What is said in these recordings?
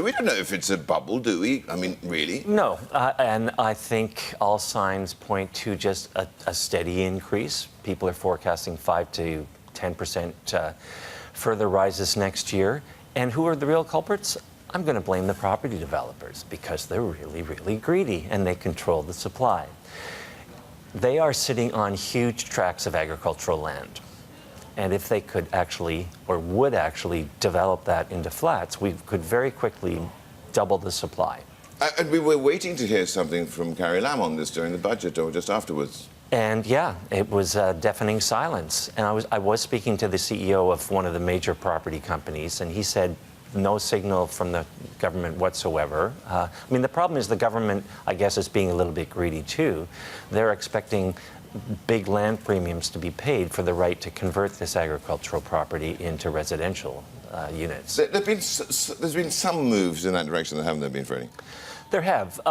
We don't know if it's a bubble, do we? I mean, really? No, and I think all signs point to just a steady increase. People are forecasting 5 to 10% further rises next year. And who are the real culprits? I'm going to blame the property developers because they're really, really greedy and they control the supply. They are sitting on huge tracts of agricultural land. And if they could actually, or would actually, develop that into flats, we could very quickly double the supply. And we were waiting to hear something from Carrie Lam on this during the budget or just afterwards. And yeah, it was deafening silence. And I was speaking to the CEO of one of the major property companies, and he said no signal from the government whatsoever. I mean, the problem is the government, I guess, is being a little bit greedy too. They're expecting big land premiums to be paid for the right to convert this agricultural property into residential units. There's been some moves in that direction, haven't there been, Freddie? There have.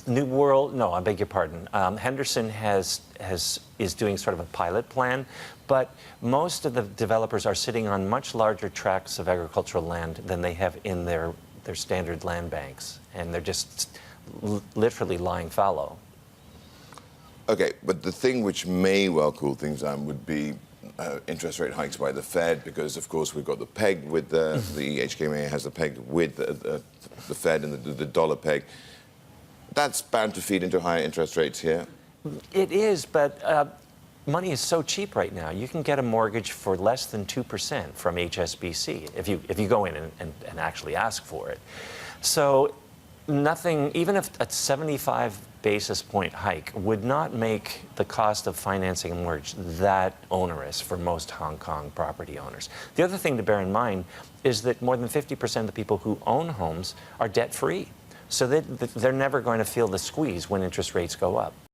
New World, no, I beg your pardon. Henderson is doing sort of a pilot plan, but most of the developers are sitting on much larger tracts of agricultural land than they have in their standard land banks, and they're just literally lying fallow. Okay, but the thing which may well cool things down would be interest rate hikes by the Fed, because of course we've got the peg with the HKMA has the peg with the Fed and the dollar peg. That's bound to feed into higher interest rates here. It is, but money is so cheap right now. You can get a mortgage for less than 2% from HSBC if you go in and actually ask for it. So nothing, even if a 75 basis point hike would not make the cost of financing a mortgage that onerous for most Hong Kong property owners. The other thing to bear in mind is that more than 50% of the people who own homes are debt-free. So they're never going to feel the squeeze when interest rates go up.